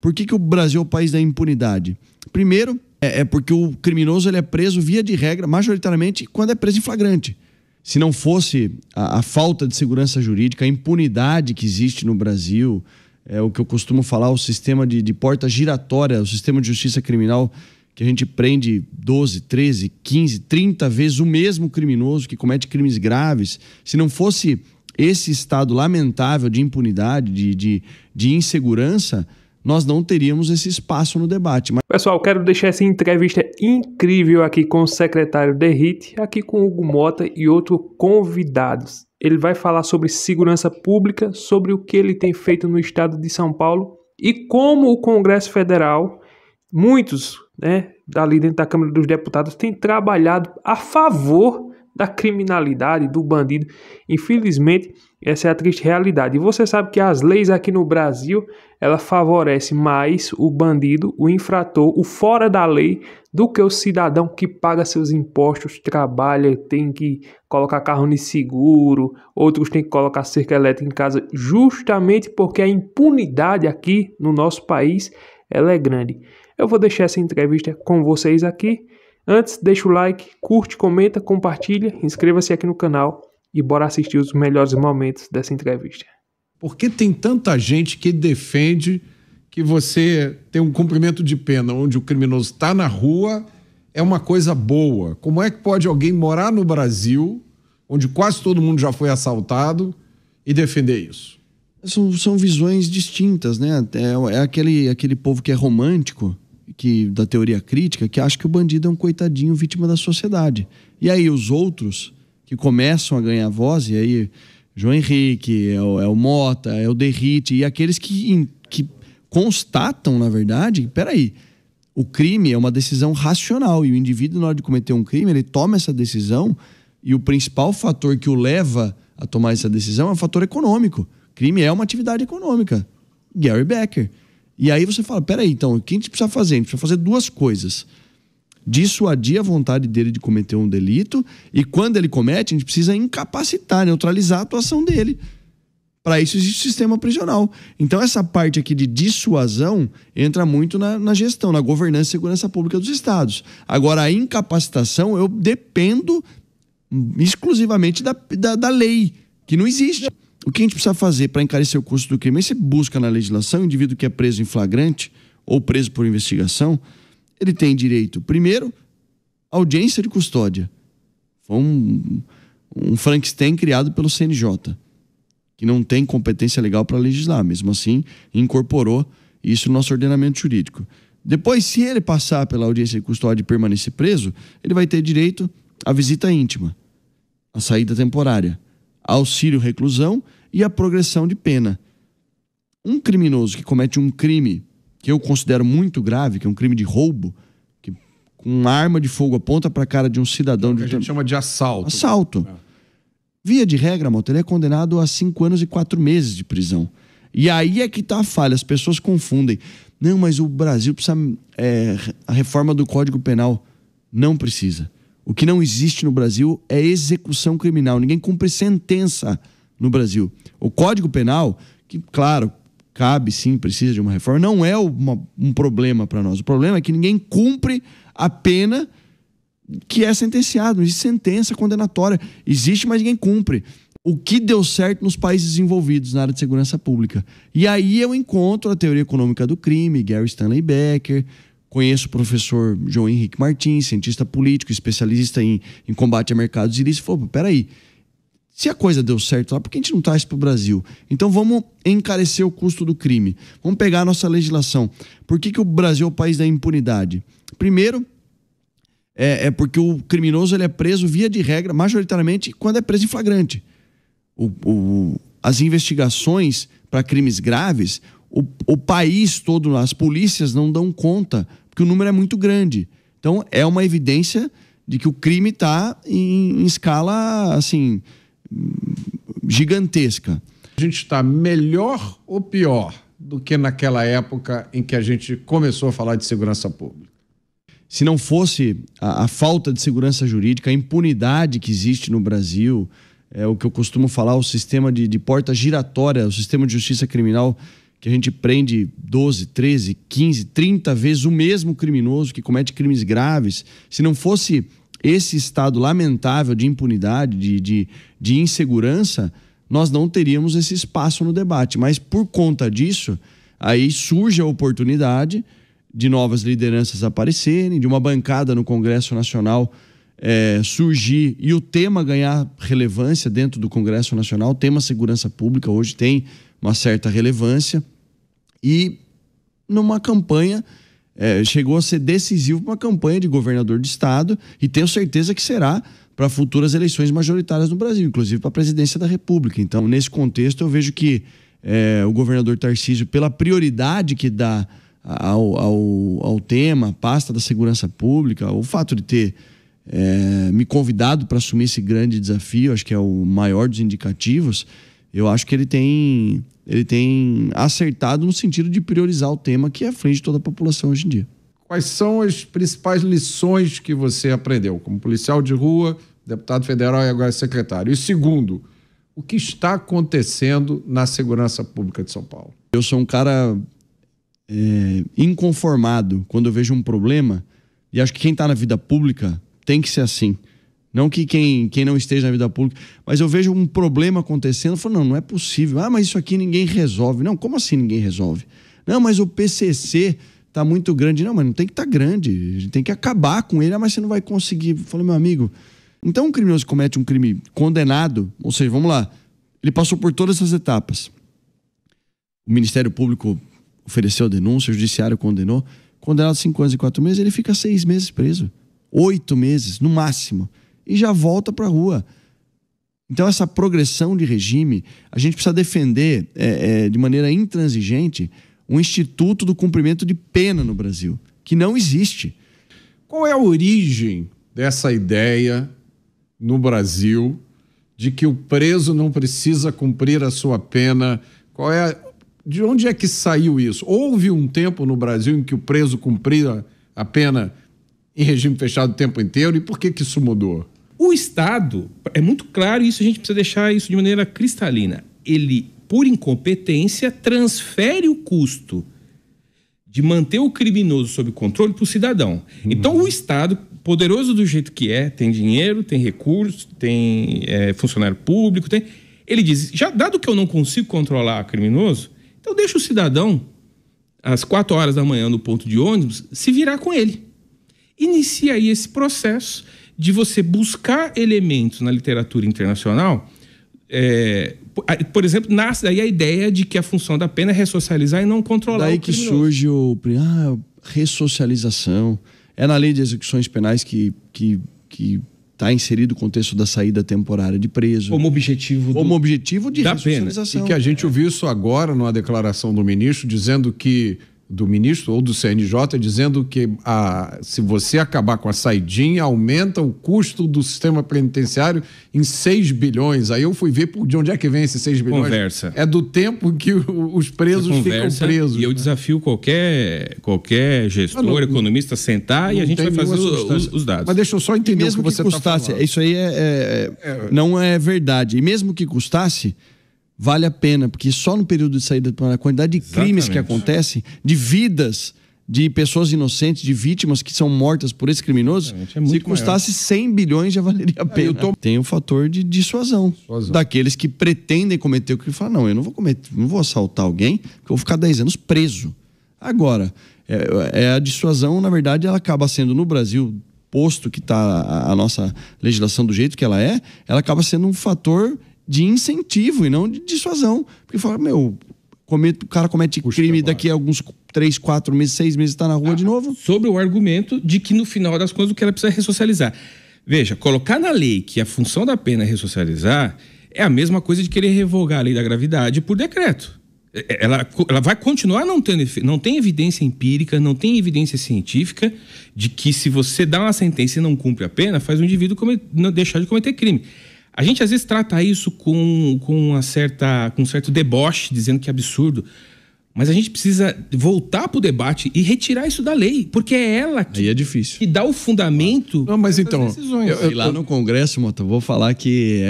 Por que o Brasil é o país da impunidade? Primeiro, porque o criminoso ele é preso, via de regra, majoritariamente, quando é preso em flagrante. Se não fosse a falta de segurança jurídica, a impunidade que existe no Brasil, o que eu costumo falar, o sistema de porta giratória, o sistema de justiça criminal, que a gente prende 12, 13, 15, 30 vezes o mesmo criminoso que comete crimes graves. Se não fosse esse estado lamentável de impunidade, de insegurança, nós não teríamos esse espaço no debate. Pessoal, quero deixar essa entrevista incrível aqui com o secretário Derrite, aqui com Hugo Mota e outros convidados. Ele vai falar sobre segurança pública, sobre o que ele tem feito no estado de São Paulo e como o Congresso Federal, muitos, dali dentro da Câmara dos Deputados, têm trabalhado a favor da criminalidade, do bandido. Infelizmente, essa é a triste realidade. E você sabe que as leis aqui no Brasil, ela favorece mais o bandido, o infrator, o fora da lei, do que o cidadão que paga seus impostos, trabalha, tem que colocar carro no seguro, outros têm que colocar cerca elétrica em casa, justamente porque a impunidade aqui no nosso país, ela é grande. Eu vou deixar essa entrevista com vocês aqui. Antes, deixa o like, curte, comenta, compartilha, inscreva-se aqui no canal e bora assistir os melhores momentos dessa entrevista. Por que tem tanta gente que defende que você tem um cumprimento de pena onde o criminoso está na rua é uma coisa boa? Como é que pode alguém morar no Brasil, onde quase todo mundo já foi assaltado, e defender isso? São visões distintas, né? É aquele povo que é romântico, da teoria crítica, que acha que o bandido é um coitadinho vítima da sociedade. E aí os outros que começam a ganhar voz, e aí João Henrique, é o Mota, é o Derrite, e aqueles que constatam, na verdade, peraí, o crime é uma decisão racional, e o indivíduo, na hora de cometer um crime, ele toma essa decisão, e o principal fator que o leva a tomar essa decisão é o fator econômico. Crime é uma atividade econômica. Gary Becker. E aí você fala, peraí, então, o que a gente precisa fazer? A gente precisa fazer duas coisas. Dissuadir a vontade dele de cometer um delito, e quando ele comete, a gente precisa incapacitar, neutralizar a atuação dele. Para isso existe o sistema prisional. Então essa parte aqui de dissuasão entra muito na gestão, na governança e segurança pública dos estados. Agora, a incapacitação, eu dependo exclusivamente da lei, que não existe. O que a gente precisa fazer para encarecer o custo do crime? Aí você busca na legislação, o indivíduo que é preso em flagrante ou preso por investigação, ele tem direito, primeiro, audiência de custódia. Foi um Frankenstein criado pelo CNJ, que não tem competência legal para legislar. Mesmo assim, incorporou isso no nosso ordenamento jurídico. Depois, se ele passar pela audiência de custódia e permanecer preso, ele vai ter direito à visita íntima, à saída temporária, auxílio reclusão e a progressão de pena. Um criminoso que comete um crime que eu considero muito grave, que é um crime de roubo, que com uma arma de fogo aponta para a cara de um cidadão... Que a gente chama de assalto. Assalto. Via de regra, Mota, ele é condenado a 5 anos e 4 meses de prisão. E aí é que tá a falha, as pessoas confundem. Não, mas o Brasil precisa... a reforma do Código Penal não precisa. O que não existe no Brasil é execução criminal. Ninguém cumpre sentença no Brasil. O Código Penal, que, claro, cabe sim, precisa de uma reforma, não é um problema para nós. O problema é que ninguém cumpre a pena que é sentenciado. Não existe sentença condenatória. Existe, mas ninguém cumpre. O que deu certo nos países desenvolvidos na área de segurança pública. E aí eu encontro a teoria econômica do crime, Gary Stanley Becker. Conheço o professor João Henrique Martins, cientista político, especialista em combate a mercados ilícitos. Falou, peraí, se a coisa deu certo lá, por que a gente não traz para o Brasil? Então vamos encarecer o custo do crime. Vamos pegar a nossa legislação. Por que o Brasil é o país da impunidade? Primeiro, porque o criminoso ele é preso, via de regra, majoritariamente, quando é preso em flagrante. As investigações para crimes graves, o país todo, as polícias não dão conta, porque o número é muito grande. Então, é uma evidência de que o crime está em escala, assim, gigantesca. A gente está melhor ou pior do que naquela época em que a gente começou a falar de segurança pública? Se não fosse a falta de segurança jurídica, a impunidade que existe no Brasil, o que eu costumo falar, o sistema de porta giratória, o sistema de justiça criminal, que a gente prende 12, 13, 15, 30 vezes o mesmo criminoso que comete crimes graves, se não fosse esse estado lamentável de impunidade, de insegurança, nós não teríamos esse espaço no debate. Mas por conta disso, aí surge a oportunidade de novas lideranças aparecerem, de uma bancada no Congresso Nacional surgir e o tema ganhar relevância dentro do Congresso Nacional. O tema segurança pública hoje tem uma certa relevância e numa campanha, chegou a ser decisivo para uma campanha de governador de estado e tenho certeza que será para futuras eleições majoritárias no Brasil, inclusive para a presidência da República. Então, nesse contexto, eu vejo que o governador Tarcísio, pela prioridade que dá ao tema, a pasta da segurança pública, o fato de ter me convidado para assumir esse grande desafio, acho que é o maior dos indicativos, eu acho que ele tem acertado no sentido de priorizar o tema que é à frente de toda a população hoje em dia. Quais são as principais lições que você aprendeu como policial de rua, deputado federal e agora secretário? E segundo, o que está acontecendo na segurança pública de São Paulo? Eu sou um cara inconformado quando eu vejo um problema, e acho que quem está na vida pública tem que ser assim. Não que quem não esteja na vida pública, mas eu vejo um problema acontecendo, eu falo, não é possível. Ah, mas isso aqui ninguém resolve. Não, como assim ninguém resolve? Não, mas o PCC está muito grande. Não, mas não tem que estar grande, a gente tem que acabar com ele. Ah, mas você não vai conseguir. Eu falo, meu amigo, então um criminoso comete um crime condenado, ou seja, vamos lá, ele passou por todas essas etapas. O Ministério Público ofereceu a denúncia, o Judiciário condenou, condenado 5 anos e 4 meses, ele fica 6 meses preso. 8 meses, no máximo. E já volta para a rua. Então, essa progressão de regime, a gente precisa defender de maneira intransigente um instituto do cumprimento de pena no Brasil, que não existe. Qual é a origem dessa ideia no Brasil de que o preso não precisa cumprir a sua pena? De onde é que saiu isso? Houve um tempo no Brasil em que o preso cumpria a pena em regime fechado o tempo inteiro, e por que isso mudou? O Estado, é muito claro isso, a gente precisa deixar isso de maneira cristalina. Ele, por incompetência, transfere o custo de manter o criminoso sob controle para o cidadão. Então, o Estado, poderoso do jeito que tem dinheiro, tem recursos, tem funcionário público, ele diz, já dado que eu não consigo controlar o criminoso, então deixa o cidadão, às 4 horas da manhã no ponto de ônibus, se virar com ele. Inicia aí esse processo de você buscar elementos na literatura internacional. Por exemplo, nasce daí a ideia de que a função da pena é ressocializar e não controlar daí o criminoso. Que surge ressocialização. É na lei de execuções penais que está inserido o contexto da saída temporária de preso. Como objetivo de da ressocialização. E que a gente ouviu isso agora numa declaração do ministro, dizendo que do ministro ou do CNJ, dizendo que se você acabar com a saidinha, aumenta o custo do sistema penitenciário em 6 bilhões. Aí eu fui ver de onde é que vem esses 6 bilhões. Conversa. É do tempo que os presos ficam presos. E eu desafio qualquer gestor, economista, sentar e a gente vai fazer os dados. Mas deixa eu só entender mesmo o que você está falando. Isso aí não é verdade. E mesmo que custasse, vale a pena, porque só no período de saída, a quantidade de crimes que acontecem, de vidas de pessoas inocentes, de vítimas que são mortas por esse criminoso, se custasse 100 bilhões já valeria a pena. Tem o fator de dissuasão. Daqueles que pretendem cometer o crime. Falam, não, eu não vou assaltar alguém, porque eu vou ficar 10 anos preso. Agora, a dissuasão, na verdade, ela acaba sendo no Brasil, posto que está a nossa legislação do jeito que ela acaba sendo um fator de incentivo e não de dissuasão. Porque fala, o cara comete crime daqui a alguns 3, 4 meses, 6 meses está na rua de novo. Sobre o argumento de que no final das contas o que ela precisa é ressocializar. Veja, colocar na lei que a função da pena é ressocializar é a mesma coisa de querer revogar a lei da gravidade por decreto. Ela vai continuar não tem evidência empírica, não tem evidência científica de que se você dá uma sentença e não cumpre a pena, faz o indivíduo deixar de cometer crime. A gente às vezes trata isso com um certo deboche, dizendo que é absurdo. Mas a gente precisa voltar para o debate e retirar isso da lei, porque é ela aí é difícil. Que dá o fundamento das decisões. Lá no Congresso, Mota, vou falar que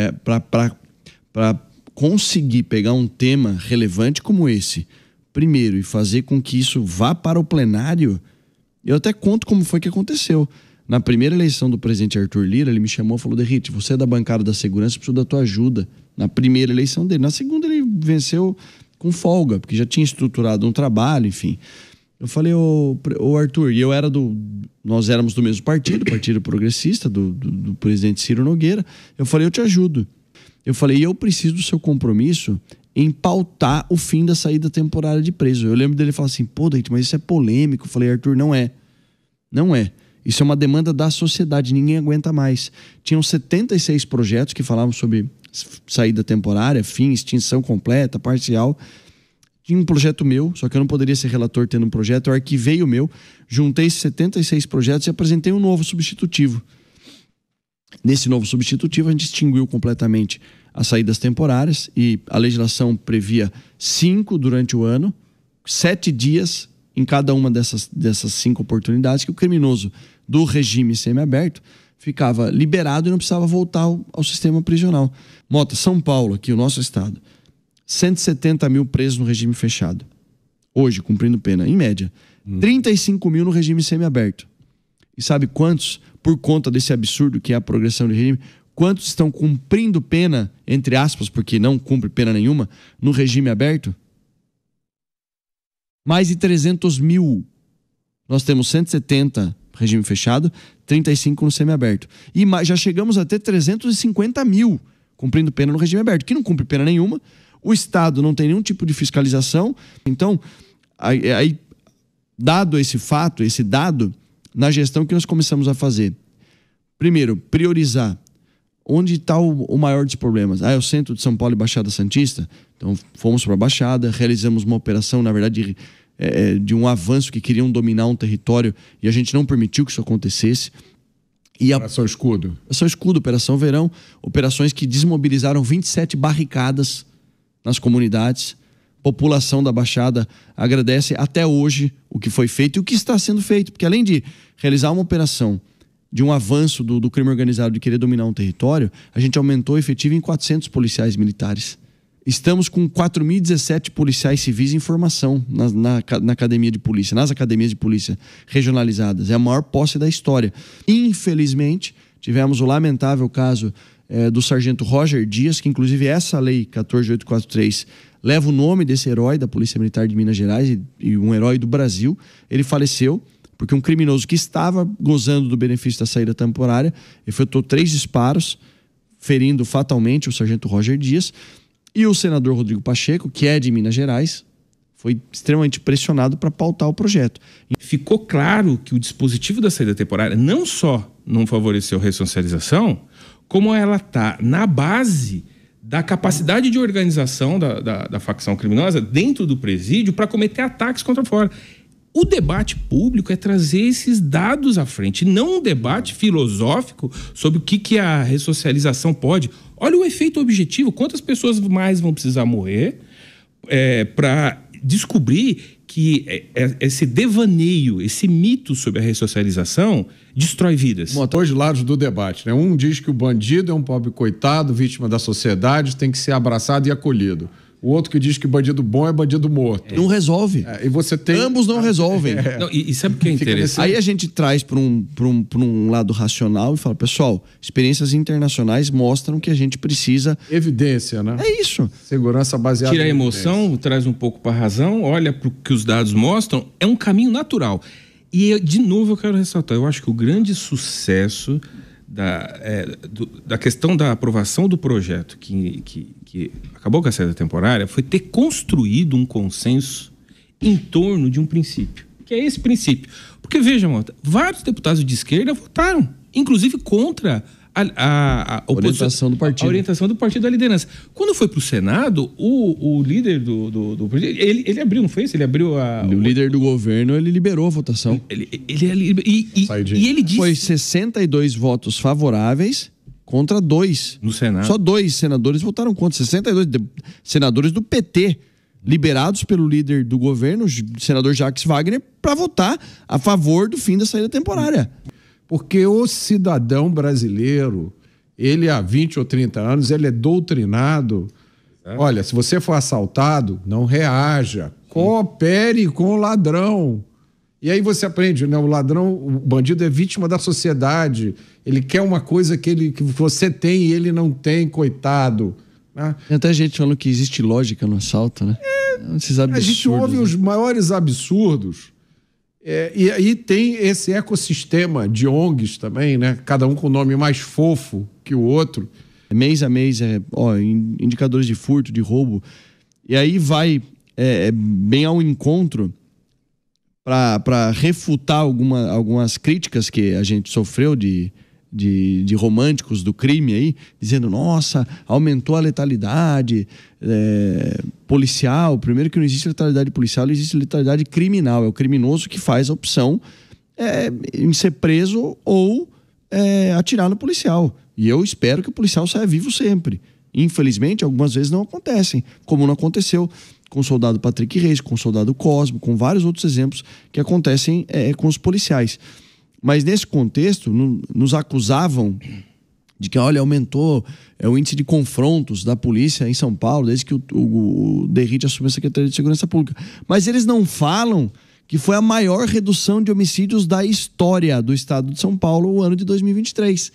para conseguir pegar um tema relevante como esse, primeiro e fazer com que isso vá para o plenário, eu até conto como foi que aconteceu. Na primeira eleição do presidente Arthur Lira, ele me chamou e falou: Derrite, você é da bancada da segurança, preciso da tua ajuda. Na primeira eleição dele. Na segunda ele venceu com folga, porque já tinha estruturado um trabalho, enfim. Eu falei: ô Arthur, e nós éramos do mesmo partido, Partido Progressista, do presidente Ciro Nogueira. Eu falei: eu te ajudo. Eu falei: eu preciso do seu compromisso em pautar o fim da saída temporária de preso. Eu lembro dele falar assim: pô, Derrite, mas isso é polêmico. Eu falei: Arthur, não é. Não é. Isso é uma demanda da sociedade, ninguém aguenta mais. Tinham 76 projetos que falavam sobre saída temporária, fim, extinção completa, parcial. Tinha um projeto meu, só que eu não poderia ser relator tendo um projeto. Eu arquivei o meu, juntei esses 76 projetos e apresentei um novo substitutivo. Nesse novo substitutivo, a gente extinguiu completamente as saídas temporárias e a legislação previa 5 durante o ano, 7 dias em cada uma dessas 5 oportunidades, que o criminoso do regime semiaberto ficava liberado e não precisava voltar ao sistema prisional. Mota, São Paulo, aqui o nosso estado, 170 mil presos no regime fechado. Hoje, cumprindo pena, em média. 35 mil no regime semiaberto. E sabe quantos, por conta desse absurdo que é a progressão do regime, quantos estão cumprindo pena, entre aspas, porque não cumpre pena nenhuma, no regime aberto? Mais de 300 mil. Nós temos 170 regime fechado, 35 no semiaberto. E já chegamos a ter 350 mil cumprindo pena no regime aberto, que não cumpre pena nenhuma. O Estado não tem nenhum tipo de fiscalização. Então, aí, dado esse fato, esse dado, na gestão que nós começamos a fazer. Primeiro, priorizar onde está o maior dos problemas. É o centro de São Paulo e Baixada Santista? Então, fomos para a Baixada, realizamos uma operação, na verdade, de um avanço que queriam dominar um território e a gente não permitiu que isso acontecesse. E Operação Escudo. Operação Escudo, Operação Verão, operações que desmobilizaram 27 barricadas nas comunidades. População da Baixada agradece até hoje o que foi feito e o que está sendo feito, porque além de realizar uma operação de um avanço do crime organizado de querer dominar um território, a gente aumentou o efetivo em 400 policiais militares. Estamos com 4.017 policiais civis em formação na academia de polícia, nas academias de polícia regionalizadas. É a maior posse da história. Infelizmente, tivemos o lamentável caso do sargento Roger Dias, que inclusive essa lei 14.843 leva o nome desse herói da Polícia Militar de Minas Gerais e um herói do Brasil. Ele faleceu porque um criminoso que estava gozando do benefício da saída temporária efetuou 3 disparos, ferindo fatalmente o sargento Roger Dias. E o senador Rodrigo Pacheco, que é de Minas Gerais, foi extremamente pressionado para pautar o projeto. Ficou claro que o dispositivo da saída temporária não só não favoreceu a ressocialização, como ela está na base da capacidade de organização da facção criminosa dentro do presídio para cometer ataques contra fora. O debate público é trazer esses dados à frente, não um debate filosófico sobre o que a ressocialização pode. Olha o efeito objetivo, quantas pessoas mais vão precisar morrer para descobrir que esse devaneio, esse mito sobre a ressocialização destrói vidas. Dois lados do debate, né? Um diz que o bandido é um pobre coitado, vítima da sociedade, tem que ser abraçado e acolhido. O outro que diz que bandido bom é bandido morto. Não resolve. E você tem... Ambos não resolvem. Não, e sabe o que é interessante? Aí a gente traz para um lado racional e fala: pessoal, experiências internacionais mostram que a gente precisa... Evidência, né? É isso. Segurança baseada Tira a emoção, traz um pouco para a razão, olha para o que os dados mostram, é um caminho natural. De novo, eu quero ressaltar, eu acho que o grande sucesso da questão da aprovação do projeto que acabou com a saída temporária foi ter construído um consenso em torno de um princípio, que é esse princípio. Porque, veja, Mota, vários deputados de esquerda votaram, inclusive contra a orientação do partido. A orientação do partido da liderança. Quando foi para o Senado, o líder do partido, ele abriu, não foi isso? Ele abriu o líder do governo, ele liberou a votação. Ele disse... Foi 62 votos favoráveis contra 2. No Senado. Só 2 senadores votaram contra. 62 senadores do PT, liberados pelo líder do governo, o senador Jacques Wagner, para votar a favor do fim da saída temporária. Porque o cidadão brasileiro, ele há 20 ou 30 anos, ele é doutrinado. Olha, se você for assaltado, não reaja, Coopere com o ladrão. E aí você aprende, né? O ladrão, o bandido é vítima da sociedade. Ele quer uma coisa que você tem e ele não tem, coitado. Né? Tem até gente falando que existe lógica no assalto, né? Esses absurdos. A gente ouve os maiores absurdos. E aí tem esse ecossistema de ONGs também, né? Cada um com o nome mais fofo que o outro. Mês a mês, indicadores de furto, de roubo. E aí vai bem ao encontro para refutar algumas críticas que a gente sofreu de românticos do crime aí, dizendo, nossa, aumentou a letalidade policial. Primeiro que não existe letalidade policial, existe letalidade criminal. É o criminoso que faz a opção em ser preso ou atirar no policial. E eu espero que o policial saia vivo sempre. Infelizmente, algumas vezes não acontecem, como não aconteceu com o soldado Patrick Reis, com o soldado Cosmo, com vários outros exemplos que acontecem com os policiais. Mas nesse contexto, nos acusavam de que, olha, aumentou o índice de confrontos da polícia em São Paulo, desde que o Derrite assumiu a Secretaria de Segurança Pública. Mas eles não falam que foi a maior redução de homicídios da história do estado de São Paulo o ano de 2023.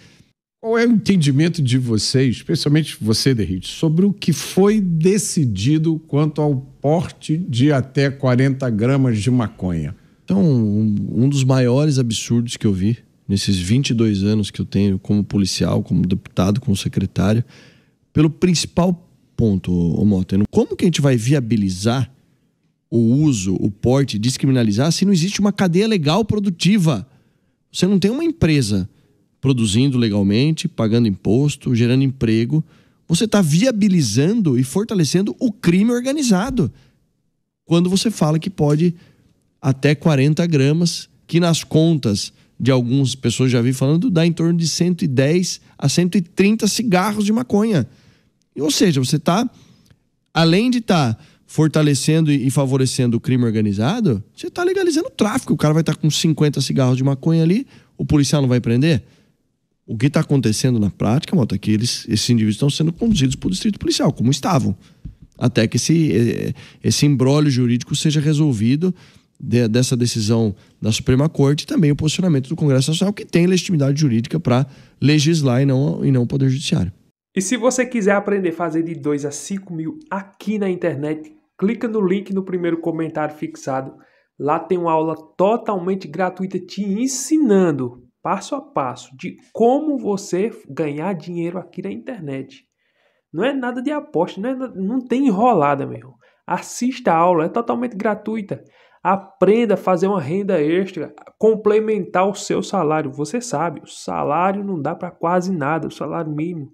Qual é o entendimento de vocês, especialmente você, Derrite, sobre o que foi decidido quanto ao porte de até 40 gramas de maconha? Então, um dos maiores absurdos que eu vi nesses 22 anos que eu tenho como policial, como deputado, como secretário, pelo principal ponto, Mota, como que a gente vai viabilizar o uso, o porte, descriminalizar se não existe uma cadeia legal produtiva? Você não tem uma empresa produzindo legalmente, pagando imposto, gerando emprego. Você está viabilizando e fortalecendo o crime organizado quando você fala que pode até 40 gramas, que nas contas de algumas pessoas já vi falando, dá em torno de 110 a 130 cigarros de maconha. Ou seja, você está, além de estar fortalecendo e favorecendo o crime organizado, você está legalizando o tráfico. O cara vai estar com 50 cigarros de maconha ali, o policial não vai prender? O que está acontecendo na prática, Mota, é que esses indivíduos estão sendo conduzidos para o distrito policial, como estavam. Até que esse imbróglio jurídico seja resolvido dessa decisão da Suprema Corte e também o posicionamento do Congresso Nacional, que tem legitimidade jurídica para legislar e não o Poder Judiciário. E se você quiser aprender a fazer de 2 a 5 mil aqui na internet, clica no link no primeiro comentário fixado. Lá tem uma aula totalmente gratuita te ensinando passo a passo de como você ganhar dinheiro aqui na internet. Não é nada de aposta, não tem enrolada, meu irmão. Assista a aula, é totalmente gratuita. Aprenda a fazer uma renda extra, complementar o seu salário. Você sabe, o salário não dá para quase nada, o salário mínimo.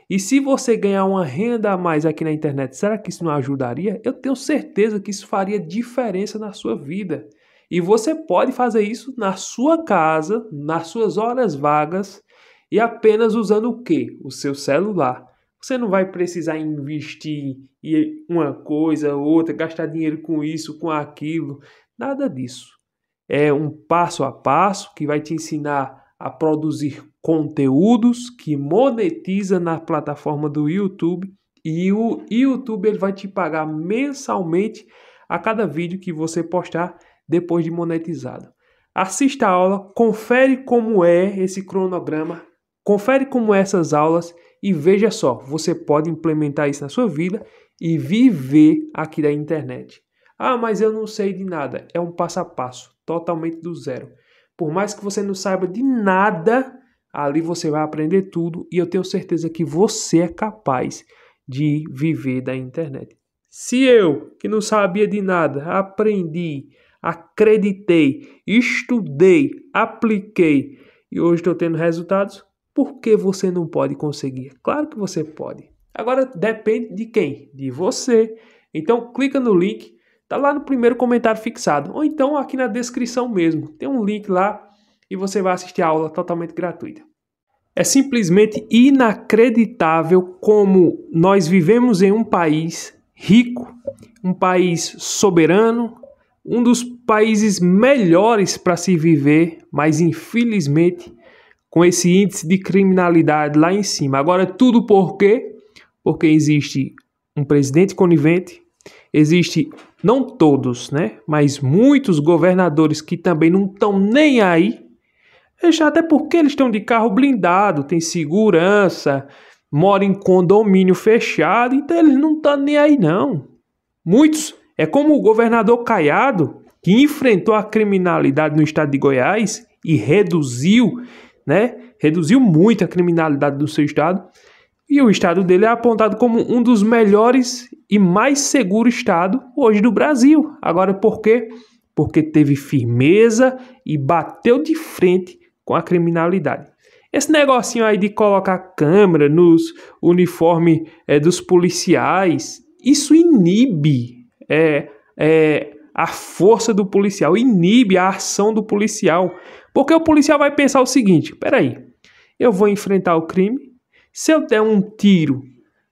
E se você ganhar uma renda a mais aqui na internet, será que isso não ajudaria? Eu tenho certeza que isso faria diferença na sua vida. E você pode fazer isso na sua casa, nas suas horas vagas e apenas usando o quê? O seu celular. Você não vai precisar investir em uma coisa ou outra, gastar dinheiro com isso, com aquilo. Nada disso. É um passo a passo que vai te ensinar a produzir conteúdos que monetiza na plataforma do YouTube. E o YouTube ele vai te pagar mensalmente a cada vídeo que você postar depois de monetizado. Assista a aula, confere como é esse cronograma, confere como é essas aulas e veja só, você pode implementar isso na sua vida e viver aqui da internet. Ah, mas eu não sei de nada. É um passo a passo, totalmente do zero. Por mais que você não saiba de nada, ali você vai aprender tudo e eu tenho certeza que você é capaz de viver da internet. Se eu, que não sabia de nada, aprendi, acreditei, estudei, apliquei e hoje estou tendo resultados, por que você não pode conseguir? Claro que você pode. Agora depende de quem? De você. Então clica no link, tá lá no primeiro comentário fixado, ou então aqui na descrição mesmo. Tem um link lá e você vai assistir a aula totalmente gratuita. É simplesmente inacreditável como nós vivemos em um país rico, um país soberano, um dos países melhores para se viver, mas infelizmente com esse índice de criminalidade lá em cima. Agora tudo por quê? Porque existe um presidente conivente, existe, não todos, né, mas muitos governadores que também não estão nem aí, até porque eles estão de carro blindado, tem segurança, moram em condomínio fechado, então eles não estão nem aí não. Muitos, é como o governador Caiado, que enfrentou a criminalidade no estado de Goiás e reduziu muito a criminalidade do seu estado, e o estado dele é apontado como um dos melhores e mais seguros estados hoje do Brasil. Agora por quê? Porque teve firmeza e bateu de frente com a criminalidade. Esse negocinho aí de colocar câmera nos uniformes dos policiais, isso inibe a força do policial, inibe a ação do policial. Porque o policial vai pensar o seguinte, peraí, eu vou enfrentar o crime, se eu der um tiro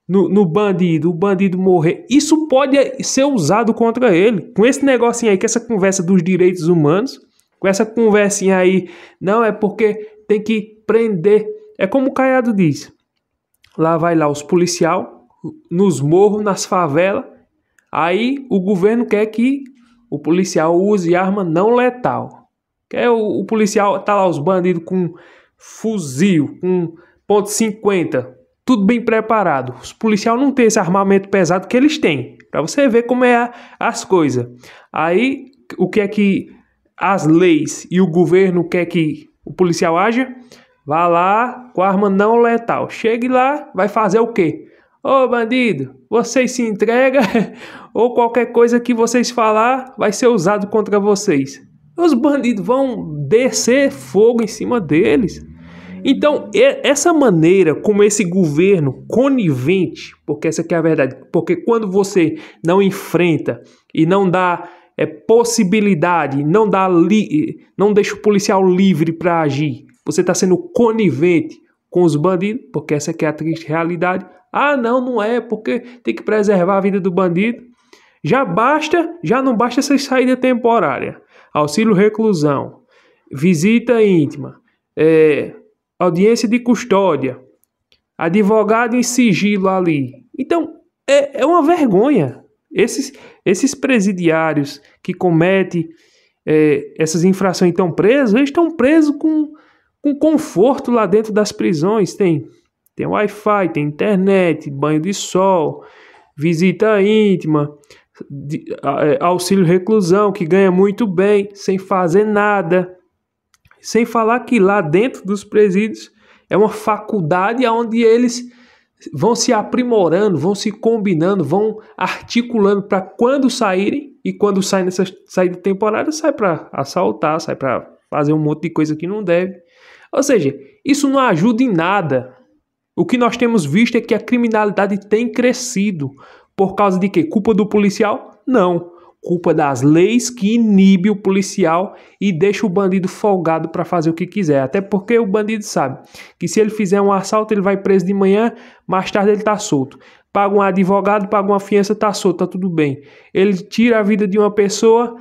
no bandido, o bandido morrer, isso pode ser usado contra ele. Com esse negocinho aí, com essa conversa dos direitos humanos, com essa conversinha aí, não, é porque tem que prender. É como o Caiado diz, lá vai lá os policiais, nos morros, nas favelas, aí o governo quer que o policial use arma não letal. O policial, tá lá os bandidos com fuzil, com .50, tudo bem preparado. Os policiais não têm esse armamento pesado que eles têm, para você ver como é as coisas. Aí, o que é que as leis e o governo quer que o policial haja? Vá lá com a arma não letal. Chegue lá, vai fazer o quê? Ô bandido, vocês se entregam ou qualquer coisa que vocês falar vai ser usado contra vocês. Os bandidos vão descer fogo em cima deles. Então, essa maneira como esse governo conivente, porque essa aqui é a verdade, porque quando você não enfrenta e não dá possibilidade, não deixa o policial livre para agir, você está sendo conivente com os bandidos, porque essa aqui é a triste realidade. Ah, não é, porque tem que preservar a vida do bandido. Já não basta essa saída temporária, auxílio reclusão, visita íntima, audiência de custódia, advogado em sigilo ali. Então, é uma vergonha. Esses presidiários que cometem essas infrações estão presos, eles estão presos com conforto lá dentro das prisões. Tem Wi-Fi, tem internet, banho de sol, visita íntima, auxílio reclusão, que ganha muito bem, sem fazer nada. Sem falar que lá dentro dos presídios é uma faculdade onde eles vão se aprimorando, vão se combinando, vão articulando para quando saírem, e quando saem nessa saída temporária, sai para assaltar, sai para fazer um monte de coisa que não deve. Ou seja, isso não ajuda em nada. O que nós temos visto é que a criminalidade tem crescido. Por causa de quê? Culpa do policial? Não. Culpa das leis que inibe o policial e deixa o bandido folgado para fazer o que quiser. Até porque o bandido sabe que se ele fizer um assalto, ele vai preso de manhã, mais tarde ele está solto. Paga um advogado, paga uma fiança, está solto, está tudo bem. Ele tira a vida de uma pessoa,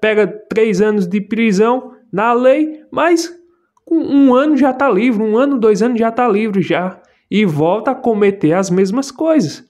pega 3 anos de prisão na lei, mas com 1 ano já está livre, 1 ano, 2 anos já está livre já. E volta a cometer as mesmas coisas.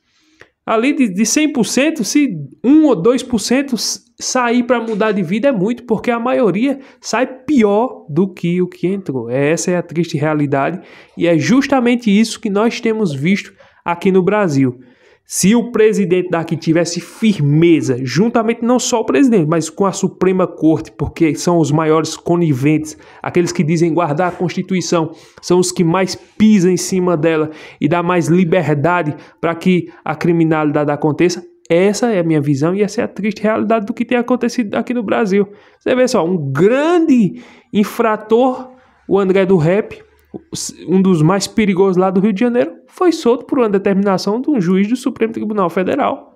Ali de 100%, se 1 ou 2% sair para mudar de vida é muito, porque a maioria sai pior do que o que entrou. Essa é a triste realidade e é justamente isso que nós temos visto aqui no Brasil. Se o presidente daqui tivesse firmeza, juntamente não só o presidente, mas com a Suprema Corte, porque são os maiores coniventes, aqueles que dizem guardar a Constituição, são os que mais pisam em cima dela e dá mais liberdade para que a criminalidade aconteça. Essa é a minha visão e essa é a triste realidade do que tem acontecido aqui no Brasil. Você vê só, um grande infrator, o André do Rap, um dos mais perigosos lá do Rio de Janeiro, foi solto por uma determinação de um juiz do Supremo Tribunal Federal.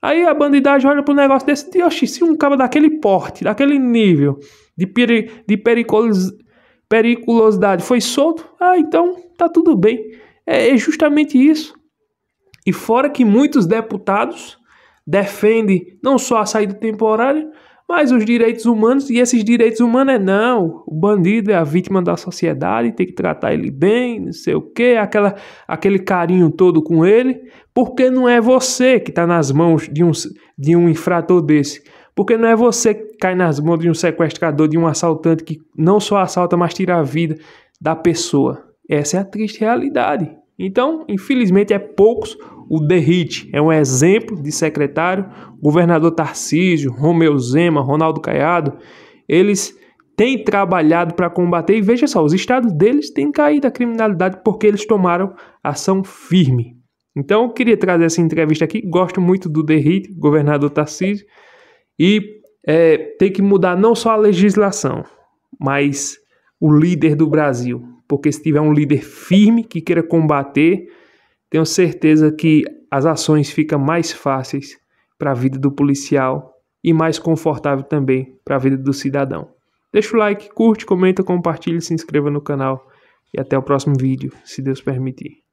Aí a bandidagem olha para um negócio desse e, oxi, se um cara daquele porte, daquele nível de periculosidade foi solto, então tá tudo bem. É justamente isso. E fora que muitos deputados defendem não só a saída temporária, Mas os direitos humanos, e esses direitos humanos não, o bandido é a vítima da sociedade, tem que tratar ele bem, não sei o quê, aquele carinho todo com ele, porque não é você que está nas mãos de um infrator desse, porque não é você que cai nas mãos de um sequestrador, de um assaltante que não só assalta, mas tira a vida da pessoa. Essa é a triste realidade. Então, infelizmente, é poucos. O Derrite é um exemplo de secretário. O governador Tarcísio, Romeu Zema, Ronaldo Caiado, eles têm trabalhado para combater. E veja só, os estados deles têm caído a criminalidade porque eles tomaram ação firme. Então, eu queria trazer essa entrevista aqui. Gosto muito do Derrite, governador Tarcísio. E tem que mudar não só a legislação, mas o líder do Brasil. Porque se tiver um líder firme que queira combater, tenho certeza que as ações ficam mais fáceis para a vida do policial e mais confortável também para a vida do cidadão. Deixa o like, curte, comenta, compartilha, se inscreva no canal e até o próximo vídeo, se Deus permitir.